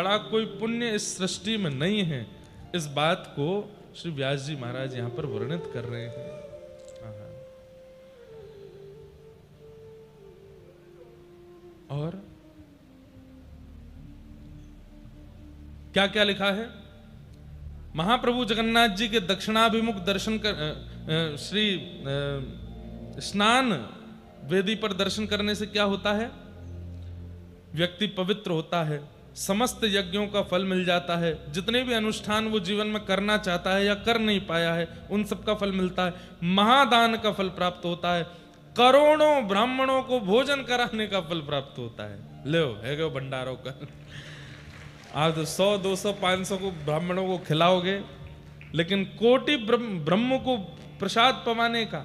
बड़ा कोई पुण्य इस सृष्टि में नहीं है, इस बात को श्री व्यास जी महाराज यहां पर वर्णित कर रहे हैं। और क्या क्या लिखा है? महाप्रभु जगन्नाथ जी के दक्षिणाभिमुख दर्शन कर श्री स्नान वेदी पर दर्शन करने से क्या होता है? व्यक्ति पवित्र होता है, समस्त यज्ञों का फल मिल जाता है, जितने भी अनुष्ठान वो जीवन में करना चाहता है या कर नहीं पाया है उन सब का फल मिलता है, महादान का फल प्राप्त होता है, करोड़ों ब्राह्मणों को भोजन कराने का फल प्राप्त होता है। लो है गो भंडारों का, आज 100 200 500 को ब्राह्मणों को खिलाओगे, लेकिन कोटि ब्रह्म को प्रसाद पवाने का,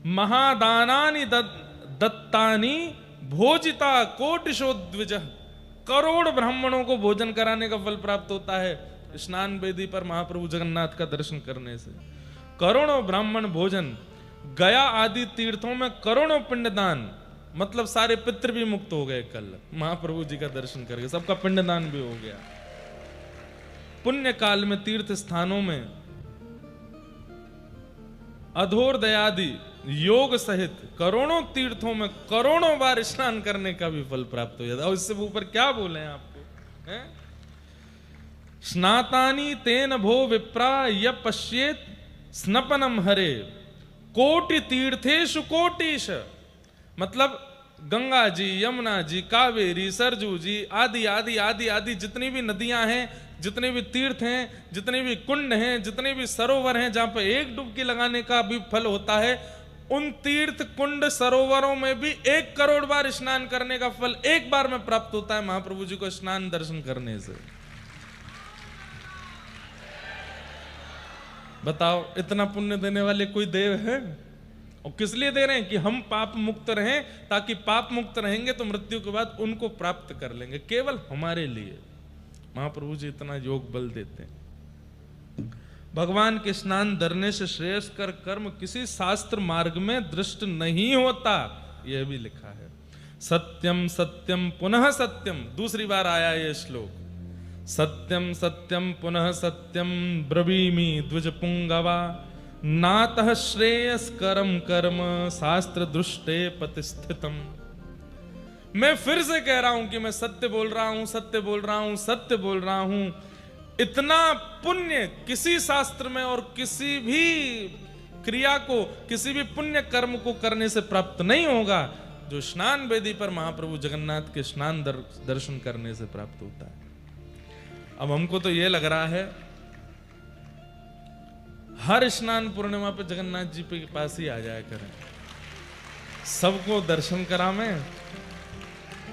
महादानानि दत्तानि भोजिता कोटिशो द्विज, करोड़ ब्राह्मणों को भोजन कराने का फल प्राप्त होता है स्नान वेदी पर महाप्रभु जगन्नाथ का दर्शन करने से। करोड़ों ब्राह्मण भोजन, गया आदि तीर्थों में करोड़ों पिंडदान, मतलब सारे पितृ भी मुक्त हो गए कल महाप्रभु जी का दर्शन करके, सबका पिंडदान भी हो गया। पुण्य काल में तीर्थ स्थानों में अधोरदयादि योग सहित करोड़ों तीर्थों में करोड़ों बार स्नान करने का भी फल प्राप्त हो जाता है। और इससे ऊपर क्या बोले हैं आपको, हैं? स्नातानि तेन भो विप्रा य पश्येत स्नपनम हरे कोटि तीर्थेषु कोटिश, मतलब गंगा जी, यमुना जी, कावेरी, सरजू जी आदि आदि आदि आदि जितनी भी नदियां हैं, जितने भी तीर्थ हैं, जितने भी कुंड हैं, जितने भी सरोवर हैं जहां पर एक डुबकी लगाने का भी फल होता है, उन तीर्थ कुंड सरोवरों में भी 1 करोड़ बार स्नान करने का फल एक बार में प्राप्त होता है महाप्रभु जी को स्नान दर्शन करने से। बताओ इतना पुण्य देने वाले कोई देव है? और किस लिए दे रहे हैं? कि हम पाप मुक्त रहें, ताकि पाप मुक्त रहेंगे तो मृत्यु के बाद उनको प्राप्त कर लेंगे, केवल हमारे लिए महाप्रभु जी इतना योग बल देते हैं। भगवान के स्नान धरने से श्रेयस्कर कर्म किसी शास्त्र मार्ग में दृष्ट नहीं होता, यह भी लिखा है। सत्यम सत्यम पुनः सत्यम, दूसरी बार आया यह श्लोक, सत्यम सत्यम पुनः सत्यम ब्रवीमि द्विज पुंगवा नातः श्रेयस्करम कर्म शास्त्र दृष्टे प्रतिष्ठितम। मैं फिर से कह रहा हूं कि मैं सत्य बोल रहा हूं, सत्य बोल रहा हूं, सत्य बोल रहा हूं। इतना पुण्य किसी शास्त्र में और किसी भी क्रिया को, किसी भी पुण्य कर्म को करने से प्राप्त नहीं होगा जो स्नान वेदी पर महाप्रभु जगन्नाथ के स्नान दर्शन करने से प्राप्त होता है। अब हमको तो यह लग रहा है हर स्नान पूर्णिमा पे जगन्नाथ जी के पास ही आ जाया करें, सबको दर्शन करावें,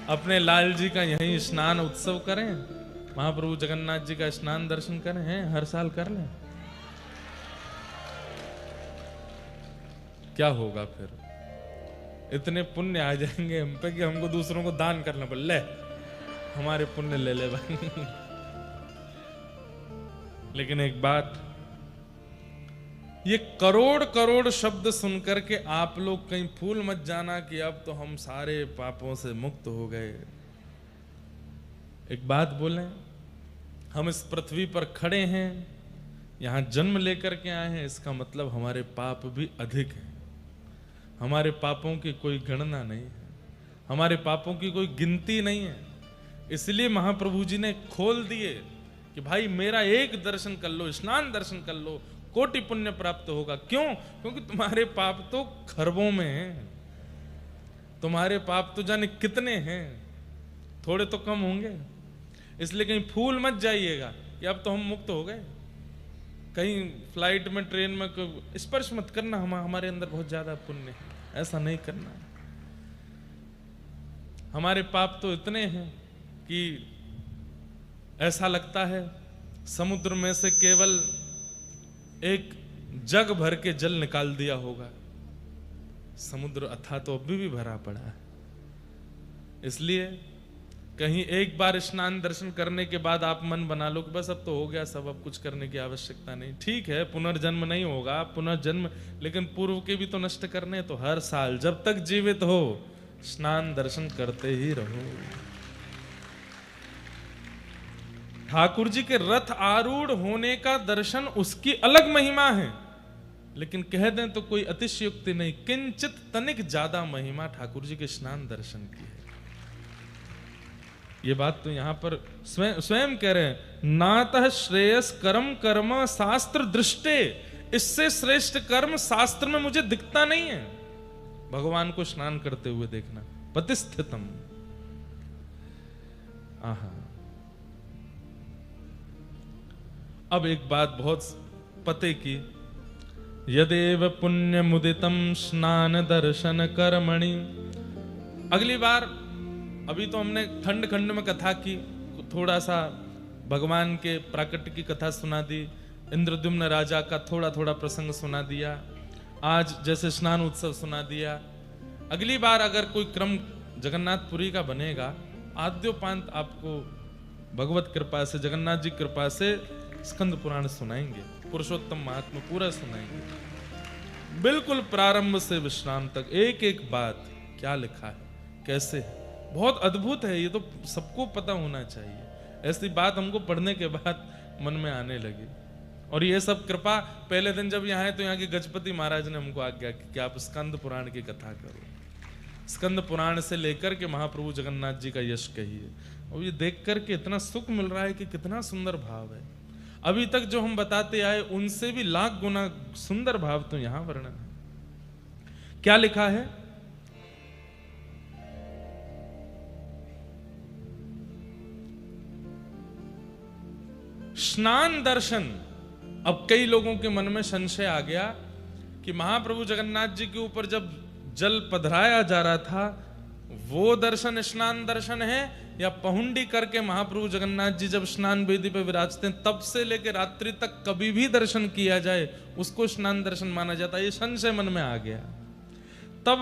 अपने लाल जी का यहीं स्नान उत्सव करें, महाप्रभु जगन्नाथ जी का स्नान दर्शन करें, हैं हर साल कर लें। क्या होगा फिर? इतने पुण्य आ जाएंगे हम पे कि हमको दूसरों को दान करना पड़े, ले हमारे पुण्य ले ले भाई। लेकिन एक बात, ये करोड़ करोड़ शब्द सुनकर के आप लोग कहीं भूल मत जाना कि अब तो हम सारे पापों से मुक्त हो गए। एक बात बोलें, हम इस पृथ्वी पर खड़े हैं, यहां जन्म लेकर के आए हैं, इसका मतलब हमारे पाप भी अधिक है। हमारे पापों की कोई गणना नहीं है, हमारे पापों की कोई गिनती नहीं है। इसलिए महाप्रभु जी ने खोल दिए कि भाई मेरा एक दर्शन कर लो, स्नान दर्शन कर लो, कोटि पुण्य प्राप्त होगा। क्यों? क्योंकि तुम्हारे पाप तो खरबों में हैं, तुम्हारे पाप तो जाने कितने हैं, थोड़े तो कम होंगे। इसलिए कहीं फूल मत जाइएगा कि अब तो हम मुक्त हो गए। कहीं फ्लाइट में, ट्रेन में स्पर्श मत करना, हमारे अंदर बहुत ज्यादा पुण्य है, ऐसा नहीं करना। हमारे पाप तो इतने हैं कि ऐसा लगता है समुद्र में से केवल एक जग भर के जल निकाल दिया होगा। समुद्र अथाह तो अभी भी भरा पड़ा है। इसलिए कहीं एक बार स्नान दर्शन करने के बाद आप मन बना लो कि बस अब तो हो गया सब, अब कुछ करने की आवश्यकता नहीं। ठीक है, पुनर्जन्म नहीं होगा, पुनर्जन्म, लेकिन पूर्व के भी तो नष्ट करने। तो हर साल जब तक जीवित हो स्नान दर्शन करते ही रहो। ठाकुर जी के रथ आरूढ़ होने का दर्शन उसकी अलग महिमा है, लेकिन कह दें तो कोई अतिशयोक्ति नहीं, किंचित तनिक ज्यादा महिमा ठाकुर जी के स्नान दर्शन की है। ये बात तो यहां पर स्वयं कह रहे हैं, नातः श्रेयस कर्म कर्म शास्त्र दृष्टे, इससे श्रेष्ठ कर्म शास्त्र में मुझे दिखता नहीं है। भगवान को स्नान करते हुए देखना, पतिस्थितम। आहा, अब एक बात बहुत पते की, यदेव पुण्य मुदितम स्नान दर्शन कर्मणि। अगली बार, अभी तो हमने खंड खंड में कथा की, थोड़ा सा भगवान के प्राकट्य की कथा सुना दी, इंद्रद्युम्न राजा का थोड़ा थोड़ा प्रसंग सुना दिया, आज जैसे स्नान उत्सव सुना दिया। अगली बार अगर कोई क्रम जगन्नाथपुरी का बनेगा, आद्योपांत आपको भगवत कृपा से, जगन्नाथ जी कृपा से स्कंद पुराण सुनाएंगे, पुरुषोत्तम महात्मा पूरा सुनाएंगे, बिल्कुल प्रारंभ से विश्राम तक, एक एक बात क्या लिखा है, कैसे है, बहुत अद्भुत है। ये तो सबको पता होना चाहिए। ऐसी बात हमको पढ़ने के बाद मन में आने लगी। और ये सब कृपा, पहले दिन जब यहाँ आए तो यहाँ के गजपति महाराज ने हमको आज्ञा की कि आप स्कंद पुराण की कथा करो, स्कंद पुराण से लेकर के महाप्रभु जगन्नाथ जी का यश कहिए। और ये देख करके इतना सुख मिल रहा है कि कितना सुंदर भाव है। अभी तक जो हम बताते आए उनसे भी लाख गुना सुंदर भाव तो यहां वर्णन है। क्या लिखा है, स्नान दर्शन। अब कई लोगों के मन में संशय आ गया कि महाप्रभु जगन्नाथ जी के ऊपर जब जल पधराया जा रहा था, वो दर्शन स्नान दर्शन है, या पहुंडी करके महाप्रभु जगन्नाथ जी जब स्नान वेदी पर विराजते हैं तब से लेकर रात्रि तक कभी भी दर्शन किया जाए उसको स्नान दर्शन माना जाता है। ये संशय मन में आ गया। तब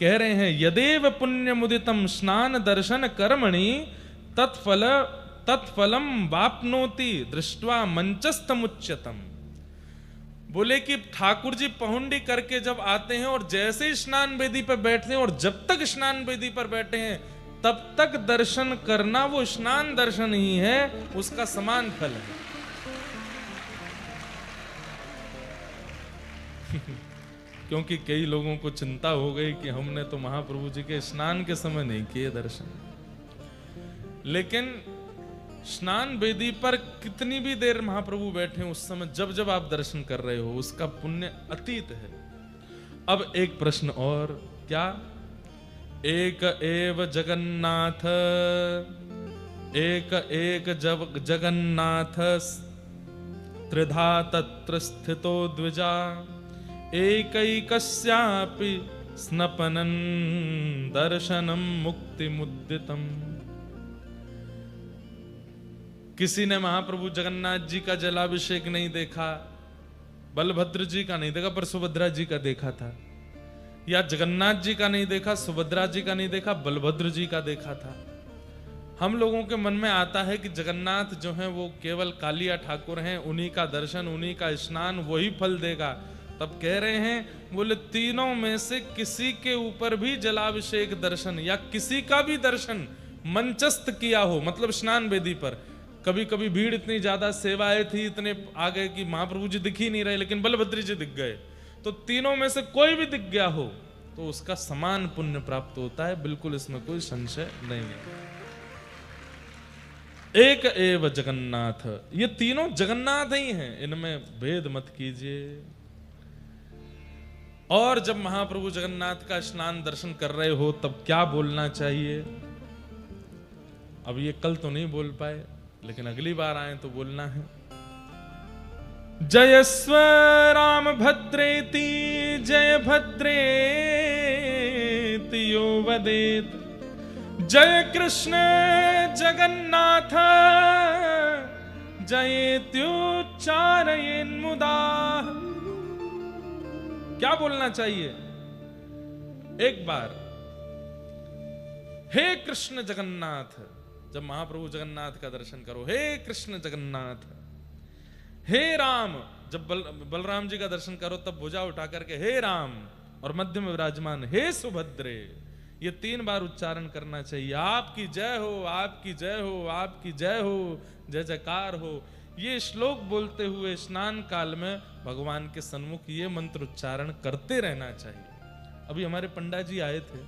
कह रहे हैं, यदेव पुण्य मुदितम स्नान दर्शन कर्मणि तत्फलम वाप्नोति दृष्ट्वा मंचस्तमुच्यतम। बोले कि ठाकुर जी पहुंडी करके जब आते हैं और जैसे ही स्नान वेदी पर बैठते हैं और जब तक स्नान वेदी पर बैठे हैं तब तक दर्शन करना वो स्नान दर्शन ही है, उसका समान फल है। क्योंकि कई लोगों को चिंता हो गई कि हमने तो महाप्रभु जी के स्नान के समय नहीं किए दर्शन, लेकिन स्नान वेदी पर कितनी भी देर महाप्रभु बैठे उस समय जब जब आप दर्शन कर रहे हो उसका पुण्य अतीत है। अब एक प्रश्न और, क्या एक एव जगन्नाथ, एक एक जगन्नाथ त्रिधा तत्र स्थितो द्विजा, एकैकस्यापि स्नपनं दर्शनं मुक्तिमुद्दितम्। किसी ने महाप्रभु जगन्नाथ जी का जलाभिषेक नहीं देखा, बलभद्र जी का नहीं देखा पर सुभद्रा जी का देखा था, या जगन्नाथ जी का नहीं देखा, सुभद्रा जी का नहीं देखा, बलभद्र जी का देखा था। हम लोगों के मन में आता है कि जगन्नाथ जो हैं वो केवल कालिया ठाकुर हैं, उन्हीं का दर्शन, उन्हीं का स्नान वही फल देगा। तब कह रहे हैं, बोले तीनों में से किसी के ऊपर भी जलाभिषेक दर्शन या किसी का भी दर्शन मंचस्थ किया हो, मतलब स्नान वेदी पर, कभी कभी भीड़ इतनी ज्यादा, सेवाएं थी, इतने आ गए कि महाप्रभु जी दिख ही नहीं रहे, लेकिन बलभद्र जी दिख गए, तो तीनों में से कोई भी दिख गया हो तो उसका समान पुण्य प्राप्त होता है, बिल्कुल इसमें कोई संशय नहीं है। एक एव जगन्नाथ, ये तीनों जगन्नाथ ही हैं, इनमें भेद मत कीजिए। और जब महाप्रभु जगन्नाथ का स्नान दर्शन कर रहे हो तब क्या बोलना चाहिए, अब ये कल तो नहीं बोल पाए लेकिन अगली बार आए तो बोलना है। जयस्व राम भद्रेति जय भद्रेति यो वदेत, जय कृष्ण जगन्नाथ जयेत्युच्चारयेन् मुदा। क्या बोलना चाहिए, एक बार हे कृष्ण जगन्नाथ, जब महाप्रभु जगन्नाथ का दर्शन करो, हे कृष्ण जगन्नाथ। हे राम, जब बलराम जी का दर्शन करो तब भुजा उठा करके हे राम, और मध्य में विराजमान हे सुभद्रे, ये 3 बार उच्चारण करना चाहिए। आपकी जय हो, आपकी जय हो, आपकी जय हो, जय जयकार हो। ये श्लोक बोलते हुए स्नान काल में भगवान के सन्मुख ये मंत्र उच्चारण करते रहना चाहिए। अभी हमारे पंडा जी आए थे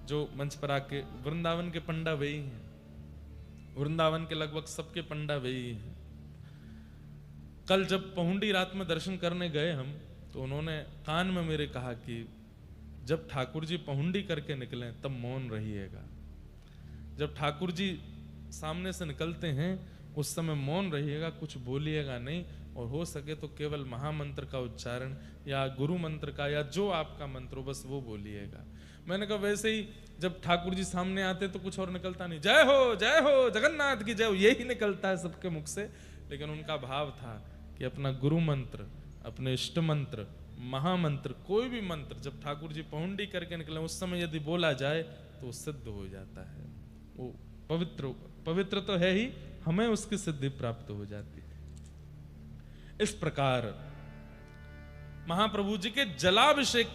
जो मंच पर आके, वृंदावन के पंडा वे ही हैं, वृंदावन के लगभग सबके पंडा वे ही हैं। कल जब पहुंडी रात में दर्शन करने गए हम, तो उन्होंने कान में मेरे कहा कि जब ठाकुर जी पहुंडी करके निकलें तब मौन रहिएगा। जब ठाकुर जी सामने से निकलते हैं उस समय मौन रहिएगा, कुछ बोलिएगा नहीं, और हो सके तो केवल महामंत्र का उच्चारण या गुरु मंत्र का या जो आपका मंत्र हो बस वो बोलिएगा। मैंने कहा वैसे ही जब ठाकुर जी सामने आते तो कुछ और निकलता नहीं, जय हो जगन्नाथ की जय हो, यही निकलता है सबके मुख से। लेकिन उनका भाव था कि अपना गुरु मंत्र, अपने इष्ट मंत्र, महामंत्र, कोई भी मंत्र जब ठाकुर जी पहुंडी करके निकले उस समय यदि बोला जाए तो सिद्ध हो जाता है, वो पवित्र तो है ही, हमें उसकी सिद्धि प्राप्त हो जाती है। इस प्रकार महाप्रभु जी के जलाभिषेक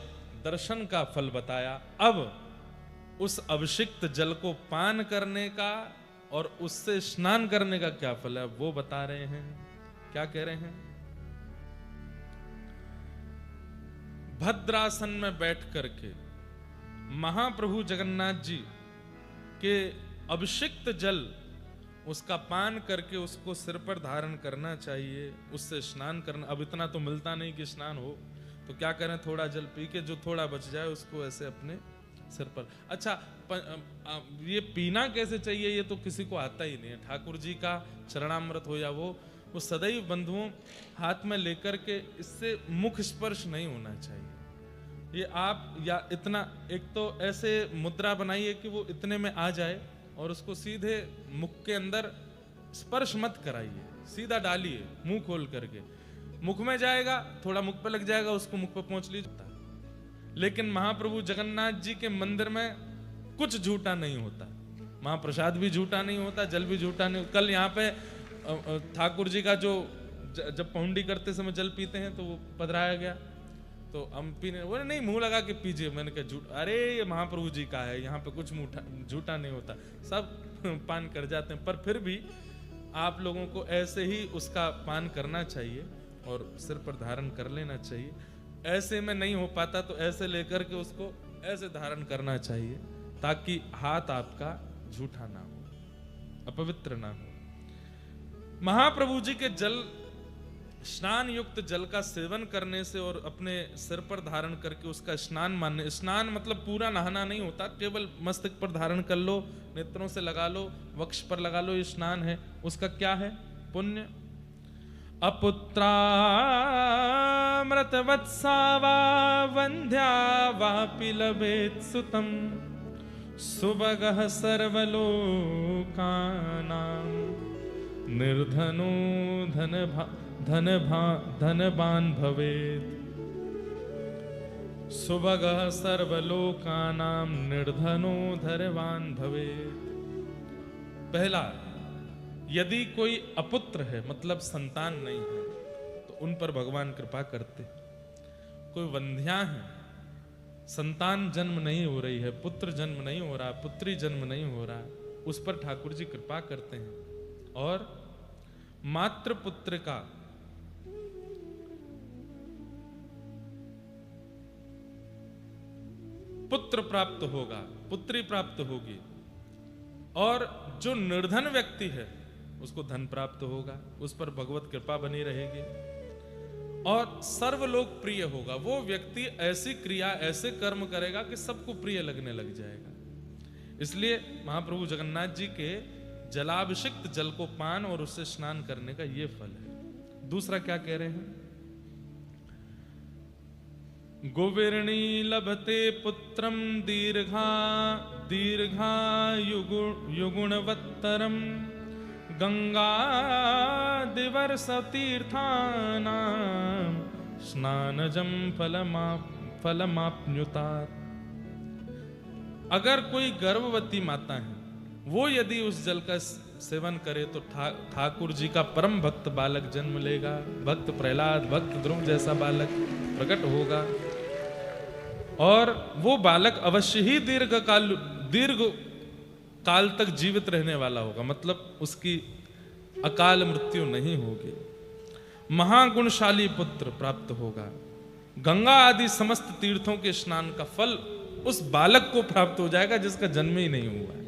दर्शन का फल बताया। अब उस अभिषिक्त जल को पान करने का और उससे स्नान करने का क्या फल है वो बता रहे हैं। क्या कह रहे हैं? भद्रासन में बैठ करके महाप्रभु जगन्नाथ जी के अभिषिक्त जल उसका पान करके उसको सिर पर धारण करना चाहिए, उससे स्नान करना। अब इतना तो मिलता नहीं कि स्नान हो, तो क्या करें, थोड़ा जल पी के जो थोड़ा बच जाए उसको ऐसे अपने सिर पर। अच्छा, ये पीना कैसे चाहिए ये तो किसी को आता ही नहीं है। ठाकुर जी का चरणामृत हो या वो सदैव बंधुओं हाथ में लेकर के इससे मुख स्पर्श नहीं होना चाहिए। ये आप या इतना, एक तो ऐसे मुद्रा बनाइए कि वो इतने में आ जाए और उसको सीधे मुख के अंदर स्पर्श मत कराइए, सीधा डालिए मुंह खोल करके। मुख में जाएगा, थोड़ा मुख पे लग जाएगा, उसको मुख पे पहुंच लीजिए। लेकिन महाप्रभु जगन्नाथ जी के मंदिर में कुछ झूठा नहीं होता, महाप्रसाद भी झूठा नहीं होता, जल भी झूठा नहीं। कल यहाँ पे ठाकुर जी का जो जब पहुंडी करते समय जल पीते हैं तो वो पधराया गया, तो हम पीने बोले नहीं मुंह लगा के पीजिए। मैंने कहा झूठ, अरे ये महाप्रभु जी का है, यहाँ पे कुछ झूठा नहीं होता, सब पान कर जाते हैं। पर फिर भी आप लोगों को ऐसे ही उसका पान करना चाहिए और सिर पर धारण कर लेना चाहिए। ऐसे में नहीं हो पाता तो ऐसे लेकर के उसको ऐसे धारण करना चाहिए ताकि हाथ आपका झूठा ना हो, अपवित्र ना हो। महाप्रभु जी के जल, स्नान युक्त जल का सेवन करने से और अपने सिर पर धारण करके उसका स्नान मानने, स्नान मतलब पूरा नहाना नहीं होता, केवल मस्तक पर धारण कर लो, नेत्रों से लगा लो, वक्ष पर लगा लो, ये स्नान है। उसका क्या है पुण्य? अपुत्रामृतवत्सा वा वंध्या वापि लभेत सुतम सुभगः सर्वलोकानां निर्धनो धनवान भवेत्। सुभगः सर्वलोकानां निर्धनो धनवान भवेत्। पहला, यदि कोई अपुत्र है मतलब संतान नहीं है तो उन पर भगवान कृपा करते। कोई वंध्या है, संतान जन्म नहीं हो रही है, पुत्र जन्म नहीं हो रहा, पुत्री जन्म नहीं हो रहा, उस पर ठाकुर जी कृपा करते हैं। और मात्र पुत्र का पुत्र प्राप्त होगा, पुत्री प्राप्त होगी। और जो निर्धन व्यक्ति है उसको धन प्राप्त होगा, उस पर भगवत कृपा बनी रहेगी और सर्वलोक प्रिय होगा। वो व्यक्ति ऐसी क्रिया, ऐसे कर्म करेगा कि सबको प्रिय लगने लग जाएगा। इसलिए महाप्रभु जगन्नाथ जी के जलाभिषिक्त जल को पान और उससे स्नान करने का ये फल है। दूसरा क्या कह रहे हैं? गोविरणी लभते पुत्रम दीर्घायुगुणवत्तरम गंगादिवर्षतीर्थानां स्नानजं फलमाप्नुतात्। अगर कोई गर्भवती माता है वो यदि उस जल का सेवन करे तो ठाकुर जी का परम भक्त बालक जन्म लेगा, भक्त प्रहलाद, भक्त ध्रुव जैसा बालक प्रकट होगा। और वो बालक अवश्य ही दीर्घ काल तक जीवित रहने वाला होगा, मतलब उसकी अकाल मृत्यु नहीं होगी। महागुणशाली पुत्र प्राप्त होगा। गंगा आदि समस्त तीर्थों के स्नान का फल उस बालक को प्राप्त हो जाएगा जिसका जन्म ही नहीं हुआ है।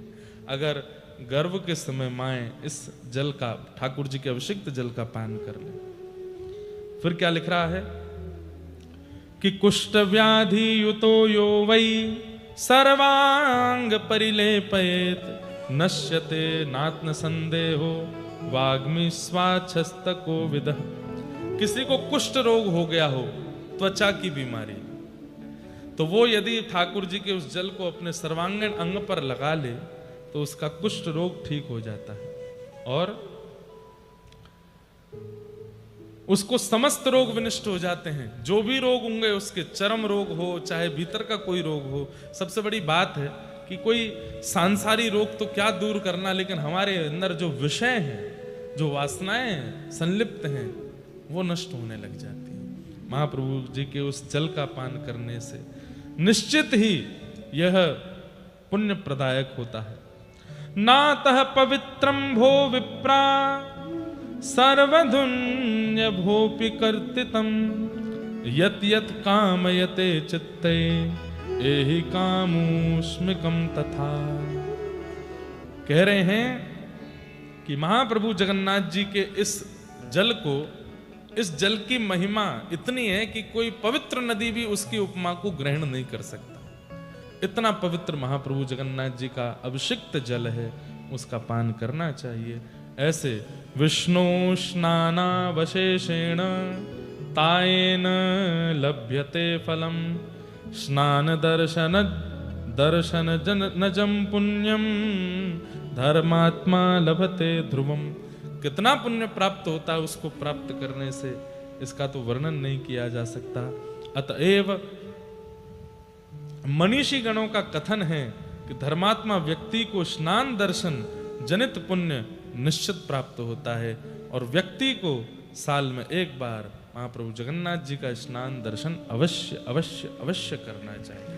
अगर गर्भ के समय माएँ इस जल का, ठाकुर जी के अभिषिक्त जल का पान कर ले। फिर क्या लिख रहा है कि कुष्ठ व्याधि युतो यो वै सर्वांग परिलेपयेत नश्यते नात्म संदेहो वाग्मी स्वाच्छस्तको विदः। किसी को कुष्ठ रोग हो गया हो, त्वचा की बीमारी, तो वो यदि ठाकुर जी के उस जल को अपने सर्वांगीण अंग पर लगा ले तो उसका कुष्ठ रोग ठीक हो जाता है और उसको समस्त रोग विनष्ट हो जाते हैं। जो भी रोग होंगे, उसके चर्म रोग हो चाहे भीतर का कोई रोग हो। सबसे बड़ी बात है कि कोई सांसारिक रोग तो क्या दूर करना, लेकिन हमारे अंदर जो विषय हैं, जो वासनाएं संलिप्त हैं, वो नष्ट होने लग जाती हैं। महाप्रभु जी के उस जल का पान करने से निश्चित ही यह पुण्य प्रदायक होता है। नातः पवित्रम भो विप्रा सर्वधुन्य भोपि कर्तितम यत यत कामयते चित्ते एहि कामोस्मिकम तथा। कह रहे हैं कि महाप्रभु जगन्नाथ जी के इस जल की महिमा इतनी है कि कोई पवित्र नदी भी उसकी उपमा को ग्रहण नहीं कर सकता। इतना पवित्र महाप्रभु जगन्नाथ जी का अभिषिक्त जल है, उसका पान करना चाहिए। ऐसे विष्णु स्नानावशेषेण तायेन लभ्यते फलम स्नान दर्शन नजम पुण्यम धर्मात्मा लभते ध्रुवम। कितना पुण्य प्राप्त होता है उसको प्राप्त करने से, इसका तो वर्णन नहीं किया जा सकता। अतएव मनीषी गणों का कथन है कि धर्मात्मा व्यक्ति को स्नान दर्शन जनित पुण्य निश्चित प्राप्त होता है और व्यक्ति को साल में एक बार महाप्रभु जगन्नाथ जी का स्नान दर्शन अवश्य अवश्य अवश्य करना चाहिए।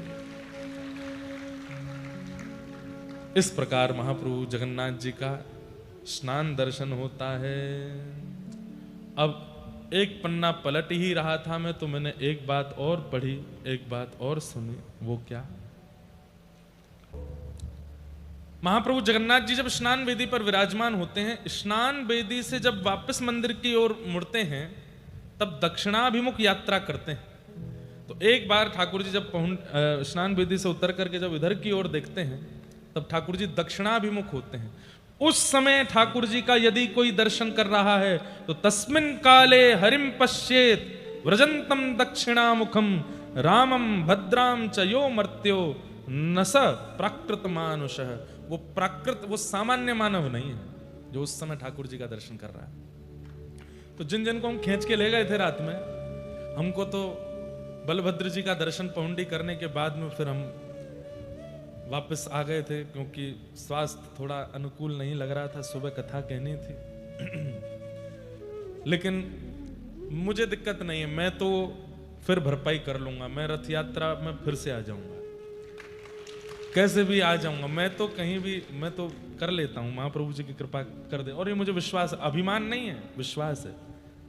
इस प्रकार महाप्रभु जगन्नाथ जी का स्नान दर्शन होता है। अब एक पन्ना पलट ही रहा था मैं, तो मैंने एक बात और पढ़ी, एक बात और सुनी। वो क्या? महाप्रभु जगन्नाथ जी जब स्नान वेदी पर विराजमान होते हैं, स्नान वेदी से जब वापस मंदिर की ओर मुड़ते हैं तब दक्षिणाभिमुख यात्रा करते हैं। तो एक बार ठाकुर जी जब स्नान वेदी से उतर करके जब इधर की ओर देखते हैं तब ठाकुर जी दक्षिणाभिमुख होते हैं। उस समय ठाकुर जी का यदि कोई दर्शन कर रहा है तो तस्मिन् काले हरिम पश्येत व्रजंतम दक्षिणामुखम रामम भद्राम च यो मर्त्यो न स प्राकृत मानुषः। वो सामान्य मानव नहीं है जो उस समय ठाकुर जी का दर्शन कर रहा है। तो जिन जिन को हम खींच के ले गए थे रात में, हमको तो बलभद्र जी का दर्शन पहुंडी करने के बाद में फिर हम वापस आ गए थे, क्योंकि स्वास्थ्य थोड़ा अनुकूल नहीं लग रहा था, सुबह कथा कहनी थी। लेकिन मुझे दिक्कत नहीं है, मैं तो फिर भरपाई कर लूंगा। मैं रथ यात्रा में फिर से आ जाऊंगा, कैसे भी आ जाऊंगा। मैं तो कहीं भी मैं तो कर लेता हूं, महाप्रभु जी की कृपा कर दे। और ये मुझे विश्वास, अभिमान नहीं है, विश्वास है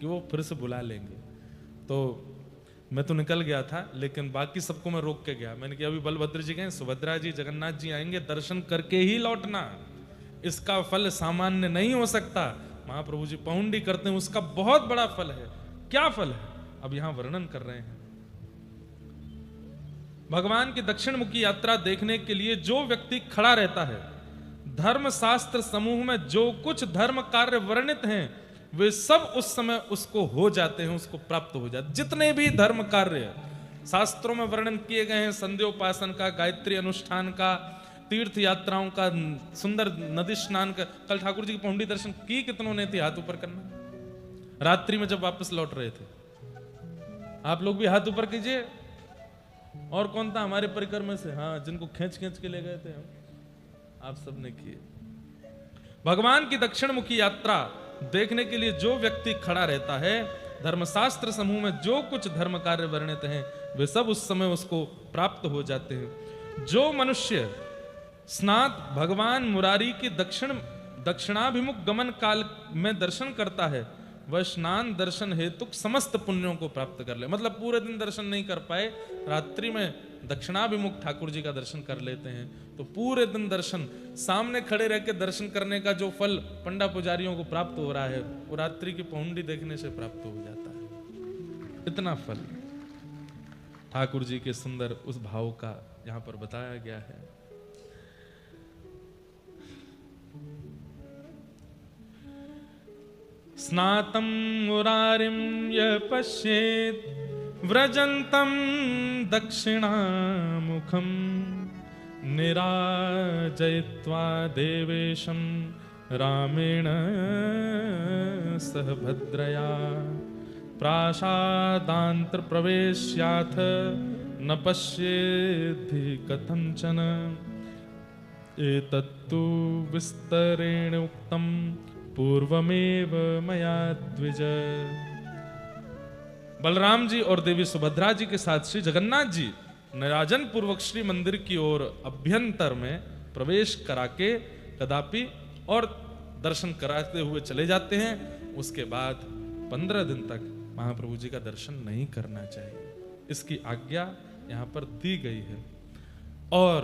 कि वो फिर से बुला लेंगे। तो मैं तो निकल गया था, लेकिन बाकी सबको मैं रोक के गया। मैंने कहा अभी बलभद्र जी गए, सुभद्रा जी, जगन्नाथ जी आएंगे, दर्शन करके ही लौटना। इसका फल सामान्य नहीं हो सकता। महाप्रभु जी पहुंडी करते हैं, उसका बहुत बड़ा फल है। क्या फल है अब यहां वर्णन कर रहे हैं। भगवान की दक्षिण मुखी यात्रा देखने के लिए जो व्यक्ति खड़ा रहता है, धर्म शास्त्र समूह में जो कुछ धर्म कार्य वर्णित हैं वे सब उस समय उसको हो जाते हैं, उसको प्राप्त हो जाते। जितने भी धर्म कार्य शास्त्रों में वर्णन किए गए हैं, संध्योपासन का, गायत्री अनुष्ठान का, तीर्थ यात्राओं का, सुंदर नदी स्नान का। कल ठाकुर जी की पहुंडी दर्शन की कितनों ने थी हाथ ऊपर करना, रात्रि में जब वापस लौट रहे थे। आप लोग भी हाथ ऊपर कीजिए। और कौन था हमारे परिकर में से? हाँ, जिनको खींच खींच के ले गए थे हम, आप सब ने किए। भगवान की दक्षिण मुखी यात्रा देखने के लिए जो व्यक्ति खड़ा रहता है धर्मशास्त्र समूह में जो कुछ धर्म कार्य वर्णित हैं वे सब उस समय उसको प्राप्त हो जाते हैं। जो मनुष्य स्नात भगवान मुरारी के दक्षिणाभिमुख गमन काल में दर्शन करता है वह स्नान दर्शन हेतु समस्त पुण्यों को प्राप्त कर ले। मतलब पूरे दिन दर्शन नहीं कर पाए, रात्रि में दक्षिणाभिमुख ठाकुर जी का दर्शन कर लेते हैं तो पूरे दिन दर्शन, सामने खड़े रह के दर्शन करने का जो फल पंडा पुजारियों को प्राप्त हो रहा है वो रात्रि की पौंडी देखने से प्राप्त हो जाता है। इतना फल ठाकुर जी के सुंदर उस भाव का यहां पर बताया गया है। स्नातं मुरारिं यः पश्येत् व्रजन्तं दक्षिणामुखं निराजयित्वा देवेशं रामेण सह भद्रया प्रासादान्तर्प्रवेश्याथ न पश्येद्धि कथंचन एतत्तु विस्तरेण उक्तं पूर्वमेव मया द्विज। बलराम जी और देवी सुभद्रा जी के साथ श्री जगन्नाथ जी निराजन पूर्वक श्री मंदिर की ओर अभ्यंतर में प्रवेश करा के कदापि और दर्शन कराते हुए चले जाते हैं। उसके बाद 15 दिन तक महाप्रभु जी का दर्शन नहीं करना चाहिए, इसकी आज्ञा यहां पर दी गई है। और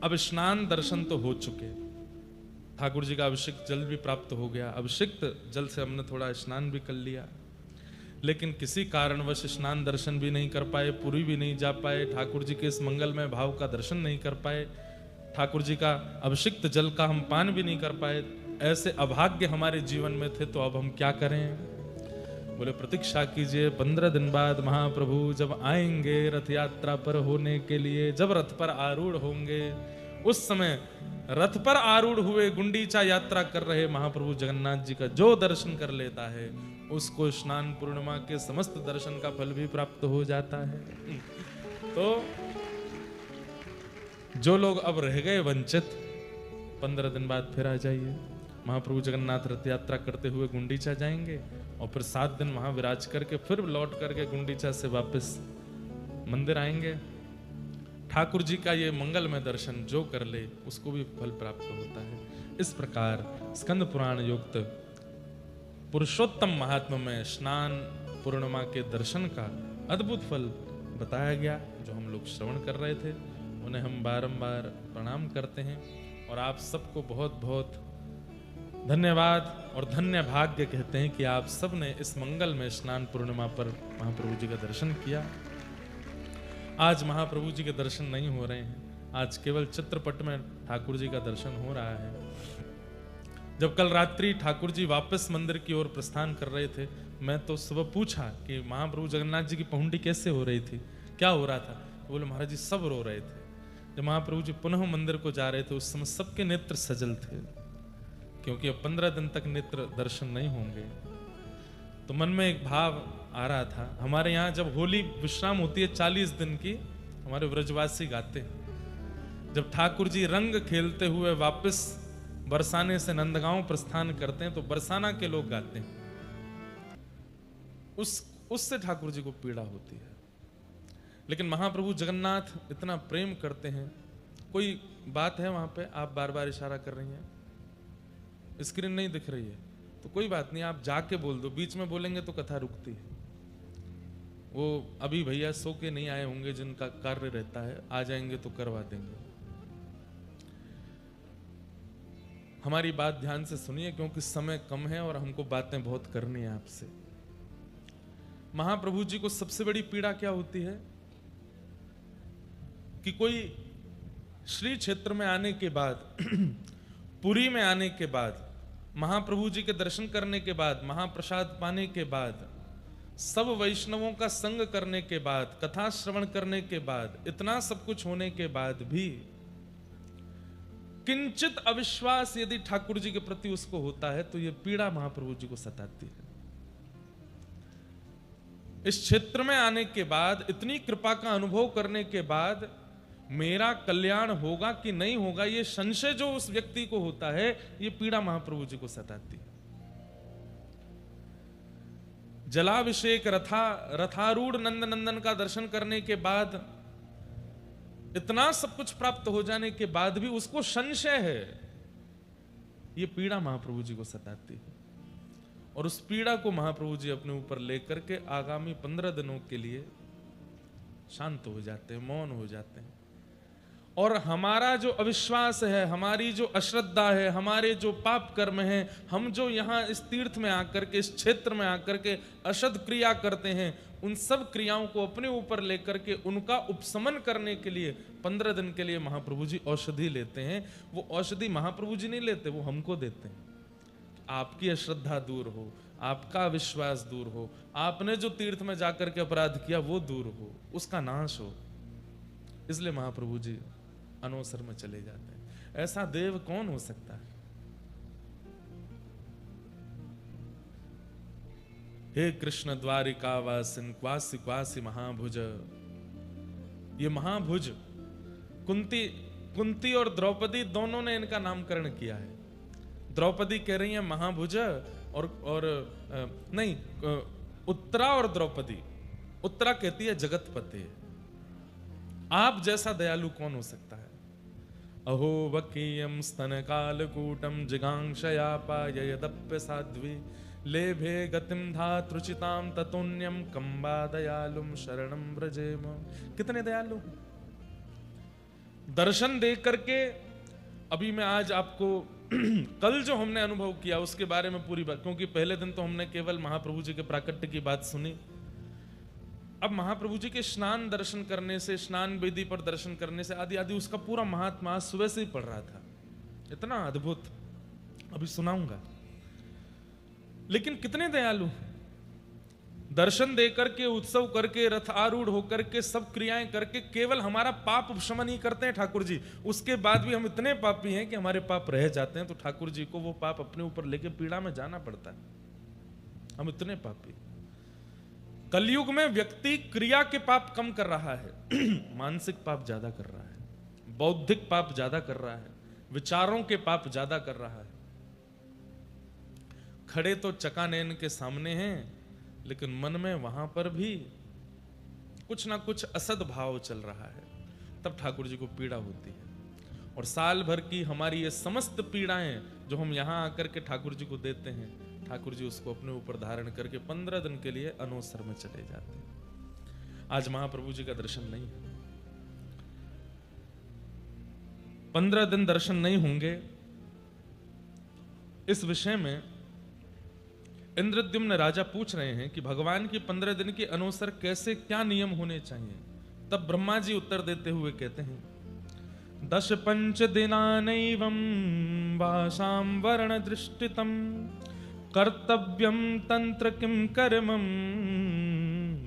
अब स्नान दर्शन तो हो चुके, ठाकुर जी का अभिषेक जल भी प्राप्त हो गया, अभिषिक्त जल से हमने थोड़ा स्नान भी कर लिया, लेकिन किसी कारणवश स्नान दर्शन भी नहीं कर पाए, पुरी भी नहीं जा पाए, ठाकुर जी के इस मंगलमय भाव का दर्शन नहीं कर पाए, ठाकुर जी का अभिषिक्त जल का हम पान भी नहीं कर पाए। ऐसे अभाग्य हमारे जीवन में थे तो अब हम क्या करें? बोले प्रतीक्षा कीजिए, 15 दिन बाद महाप्रभु जब आएंगे रथ यात्रा पर होने के लिए, जब रथ पर आरूढ़ होंगे, उस समय रथ पर आरूढ़ हुए गुंडीचा यात्रा कर रहे महाप्रभु जगन्नाथ जी का जो दर्शन कर लेता है उसको स्नान पूर्णिमा के समस्त दर्शन का फल भी प्राप्त हो जाता है। तो जो लोग अब रह गए वंचित, 15 दिन बाद फिर आ जाइए। महाप्रभु जगन्नाथ रथ यात्रा करते हुए गुंडीचा जाएंगे और फिर 7 दिन वहां विराज करके फिर लौट करके गुंडीचा से वापस मंदिर आएंगे। ठाकुर जी का ये मंगलमय दर्शन जो कर ले उसको भी फल प्राप्त होता है। इस प्रकार स्कंद पुराण युक्त पुरुषोत्तम महात्मा में स्नान पूर्णिमा के दर्शन का अद्भुत फल बताया गया, जो हम लोग श्रवण कर रहे थे उन्हें हम बारंबार प्रणाम करते हैं और आप सबको बहुत बहुत धन्यवाद और धन्य भाग्य कहते हैं कि आप सब ने इस मंगल में स्नान पूर्णिमा पर महाप्रभु जी का दर्शन किया। आज महाप्रभु जी के दर्शन नहीं हो रहे हैं, आज केवल चित्रपट में ठाकुर जी का दर्शन हो रहा है। जब कल रात्रि ठाकुर जी वापस मंदिर की ओर प्रस्थान कर रहे थे, मैं तो सुबह पूछा कि महाप्रभु जगन्नाथ जी की पहुंडी कैसे हो रही थी, क्या हो रहा था? बोले महाराज जी सब रो रहे थे। जब महाप्रभु जी पुनः मंदिर को जा रहे थे उस समय सबके नेत्र सजल थे, क्योंकि अब 15 दिन तक नेत्र दर्शन नहीं होंगे। तो मन में एक भाव आ रहा था। हमारे यहाँ जब होली विश्राम होती है 40 दिन की, हमारे व्रजवासी गाते हैं, जब ठाकुर जी रंग खेलते हुए वापस बरसाने से नंदगांव प्रस्थान करते हैं तो बरसाना के लोग गाते हैं, उससे ठाकुर जी को पीड़ा होती है। लेकिन महाप्रभु जगन्नाथ इतना प्रेम करते हैं। कोई बात है वहां पे, आप बार बार इशारा कर रही हैं, स्क्रीन नहीं दिख रही है तो कोई बात नहीं, आप जाके बोल दो, बीच में बोलेंगे तो कथा रुकती है। वो अभी भैया सो के नहीं आए होंगे, जिनका कार्य रहता है, आ जाएंगे तो करवा देंगे। हमारी बात ध्यान से सुनिए क्योंकि समय कम है और हमको बातें बहुत करनी है आपसे। महाप्रभु जी को सबसे बड़ी पीड़ा क्या होती है कि कोई श्री क्षेत्र में आने के बाद पुरी में आने के बाद, महाप्रभु जी के दर्शन करने के बाद, महाप्रसाद पाने के बाद, सब वैष्णवों का संग करने के बाद, कथा श्रवण करने के बाद, इतना सब कुछ होने के बाद भी किंचित अविश्वास यदि ठाकुर जी के प्रति उसको होता है तो यह पीड़ा महाप्रभु जी को सताती है। इस क्षेत्र में आने के बाद, इतनी कृपा का अनुभव करने के बाद मेरा कल्याण होगा कि नहीं होगा, ये संशय जो उस व्यक्ति को होता है, ये पीड़ा महाप्रभु जी को सताती है। जलाभिषेक रथारूढ़ नंद नंदन का दर्शन करने के बाद, इतना सब कुछ प्राप्त हो जाने के बाद भी उसको संशय है। ये पीड़ा महाप्रभु जी को सताती है और उस पीड़ा को महाप्रभु जी अपने ऊपर लेकर के आगामी 15 दिनों के लिए शांत हो जाते हैं, मौन हो जाते हैं। और हमारा जो अविश्वास है, हमारी जो अश्रद्धा है, हमारे जो पाप कर्म हैं, हम जो यहाँ इस तीर्थ में आकर के, इस क्षेत्र में आकर के अशुद्ध क्रिया करते हैं, उन सब क्रियाओं को अपने ऊपर लेकर के उनका उपशमन करने के लिए 15 दिन के लिए महाप्रभु जी औषधि लेते हैं। वो औषधि महाप्रभु जी नहीं लेते, वो हमको देते हैं। आपकी अश्रद्धा दूर हो, आपका विश्वास दूर हो, आपने जो तीर्थ में जाकर के अपराध किया वो दूर हो, उसका नाश हो। इसलिए महाप्रभु जी अनवसर में चले जाते हैं। ऐसा देव कौन हो सकता है? हे कृष्ण द्वारिका वासिन क्वासी क्वासी महाभुज। ये महाभुज कुंती और द्रौपदी दोनों ने इनका नामकरण किया है। द्रौपदी कह रही है महाभुज और नहीं, उत्तरा और द्रौपदी। उत्तरा कहती है जगतपते, आप जैसा दयालु कौन हो सकता है? अहो वकीयम स्तन कालकूटम जिगांक्षया पाययदप्य साध्वी लेभे गतिम धातृचिताम ततोन्यम कंबा दयालुम शरणम व्रजेम। कितने दयालु दर्शन देख करके। अभी मैं आज आपको कल जो हमने अनुभव किया उसके बारे में पूरी बात, क्योंकि पहले दिन तो हमने केवल महाप्रभु जी के प्राकट्य की बात सुनी। अब महाप्रभु जी के स्नान दर्शन करने से, स्नान वेदी पर दर्शन करने से आदि आदि उसका पूरा महात्मा सुबह से ही पढ़ रहा था। इतना अद्भुत, अभी सुनाऊंगा। लेकिन कितने दयालु, दर्शन देकर के, उत्सव करके, रथ आरूढ़ होकर के, सब क्रियाएं करके केवल हमारा पाप उपशमन ही करते हैं ठाकुर जी। उसके बाद भी हम इतने पापी हैं कि हमारे पाप रह जाते हैं, तो ठाकुर जी को वो पाप अपने ऊपर लेके पीड़ा में जाना पड़ता है। हम इतने पापी। कलयुग में व्यक्ति क्रिया के पाप कम कर रहा है, मानसिक पाप ज्यादा कर रहा है, बौद्धिक पाप ज्यादा कर रहा है, विचारों के पाप ज्यादा कर रहा है। खड़े तो चकानैन के सामने हैं, लेकिन मन में वहां पर भी कुछ ना कुछ असद भाव चल रहा है, तब ठाकुर जी को पीड़ा होती है। और साल भर की हमारी ये समस्त पीड़ाएं जो हम यहां आकर के ठाकुर जी को देते हैं, ठाकुर जी उसको अपने ऊपर धारण करके 15 दिन के लिए अनवसर में चले जाते हैं। आज महाप्रभु जी का दर्शन नहीं है, 15 दिन दर्शन नहीं होंगे। इस विषय में इंद्रद्युम्न राजा पूछ रहे हैं कि भगवान की 15 दिन की अनवसर कैसे, क्या नियम होने चाहिए? तब ब्रह्मा जी उत्तर देते हुए कहते हैं, 10 पंच दिनानैवं वासां वर्ण दृष्टितम कर्तव्यम तंत्र किम कर्मम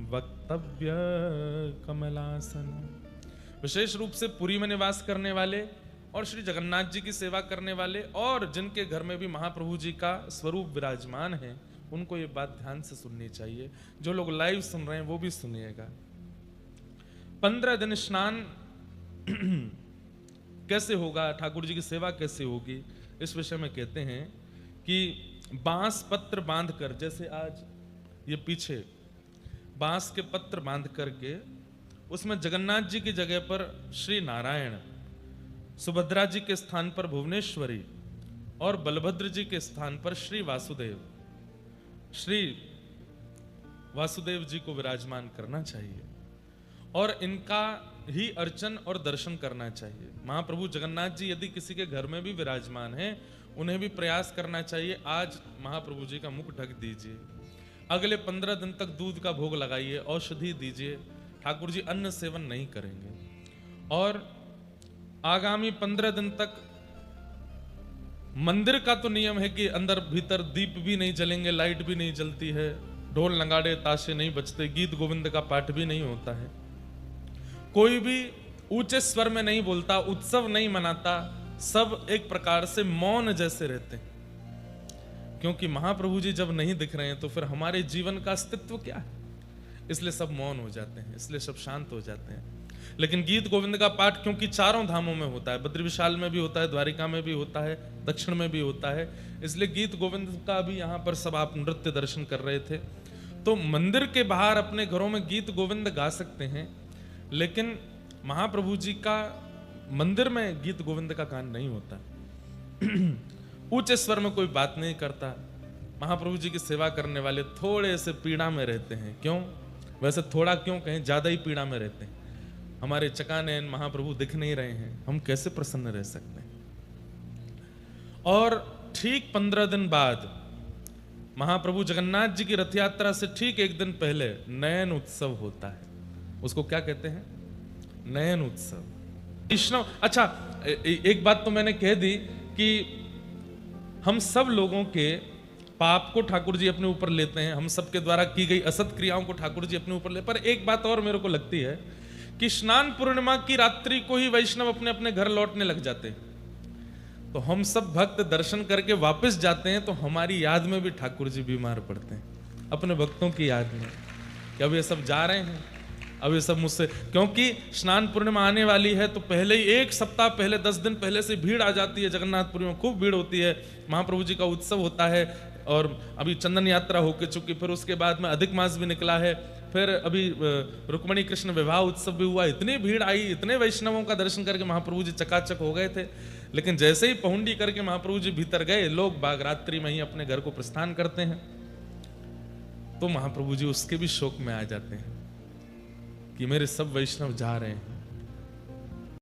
वक्तव्य कमलासन। विशेष रूप से पुरी में निवास करने वाले और श्री जगन्नाथ जी की सेवा करने वाले और जिनके घर में भी महाप्रभु जी का स्वरूप विराजमान है, उनको ये बात ध्यान से सुननी चाहिए। जो लोग लाइव सुन रहे हैं वो भी सुनिएगा। 15 दिन स्नान कैसे होगा, ठाकुर जी की सेवा कैसे होगी, इस विषय में कहते हैं कि बांस पत्र बांधकर, जैसे आज ये पीछे बांस के पत्र बांध करके उसमें जगन्नाथ जी की जगह पर श्री नारायण, सुभद्रा जी के स्थान पर भुवनेश्वरी और बलभद्र जी के स्थान पर श्री वासुदेव जी को विराजमान करना चाहिए और इनका ही अर्चन और दर्शन करना चाहिए। महाप्रभु जगन्नाथ जी यदि किसी के घर में भी विराजमान हैं, उन्हें भी प्रयास करना चाहिए, आज महाप्रभु जी का मुख ढक दीजिए, अगले 15 दिन तक दूध का भोग लगाइए, औषधि दीजिए। ठाकुर जी अन्न सेवन नहीं करेंगे और आगामी 15 दिन तक मंदिर का तो नियम है कि अंदर भीतर दीप भी नहीं जलेंगे, लाइट भी नहीं जलती है, ढोल नगाड़े ताशे नहीं बजते, गीत गोविंद का पाठ भी नहीं होता है, कोई भी ऊंचे स्वर में नहीं बोलता, उत्सव नहीं मनाता, सब एक प्रकार से मौन जैसे रहते हैं। क्योंकि महाप्रभु जी जब नहीं दिख रहे हैं तो फिर हमारे जीवन का अस्तित्व क्या है? इसलिए सब मौन हो जाते हैं, इसलिए सब शांत हो जाते हैं। लेकिन गीत गोविंद का पाठ क्योंकि चारों धामों में होता है, बद्री विशाल में भी होता है, द्वारिका में भी होता है, दक्षिण में भी होता है, इसलिए गीत गोविंद का भी यहाँ पर सब आप नृत्य दर्शन कर रहे थे। तो मंदिर के बाहर अपने घरों में गीत गोविंद गा सकते हैं, लेकिन महाप्रभु जी का मंदिर में गीत गोविंद का गान नहीं होता। ऊंचे स्वर में कोई बात नहीं करता। महाप्रभु जी की सेवा करने वाले थोड़े से पीड़ा में रहते हैं। क्यों? वैसे थोड़ा क्यों कहें, ज्यादा ही पीड़ा में रहते हैं। हमारे चकानयन महाप्रभु दिख नहीं रहे हैं, हम कैसे प्रसन्न रह सकते हैं? और ठीक 15 दिन बाद महाप्रभु जगन्नाथ जी की रथ यात्रा से ठीक एक दिन पहले नयन उत्सव होता है। उसको क्या कहते हैं? नयन उत्सव। वैष्णव, अच्छा एक बात तो मैंने कह दी कि हम सब लोगों के पाप को ठाकुर जी अपने ऊपर लेते हैं, हम सबके द्वारा की गई असत क्रियाओं को ठाकुर जी अपने ऊपर ले। पर एक बात और मेरे को लगती है कि स्नान पूर्णिमा की रात्रि को ही वैष्णव अपने अपने घर लौटने लग जाते हैं। तो हम सब भक्त दर्शन करके वापस जाते हैं, तो हमारी याद में भी ठाकुर जी बीमार पड़ते हैं, अपने भक्तों की याद में कि अब ये सब जा रहे हैं, अब ये सब मुझसे, क्योंकि स्नान पूर्णिमा आने वाली है तो पहले ही 1 सप्ताह पहले, 10 दिन पहले से भीड़ आ जाती है। जगन्नाथपुरी में खूब भीड़ होती है, महाप्रभु जी का उत्सव होता है। और अभी चंदन यात्रा होकर चुकी, फिर उसके बाद में अधिक मास भी निकला है, फिर अभी रुक्मणी कृष्ण विवाह उत्सव भी हुआ। इतनी भीड़ आई, इतने वैष्णवों का दर्शन करके महाप्रभु जी चकाचक हो गए थे। लेकिन जैसे ही पहुंडी करके महाप्रभु जी भीतर गए, लोग बाग रात्रि में ही अपने घर को प्रस्थान करते हैं, तो महाप्रभु जी उसके भी शोक में आ जाते हैं कि मेरे सब वैष्णव जा रहे हैं।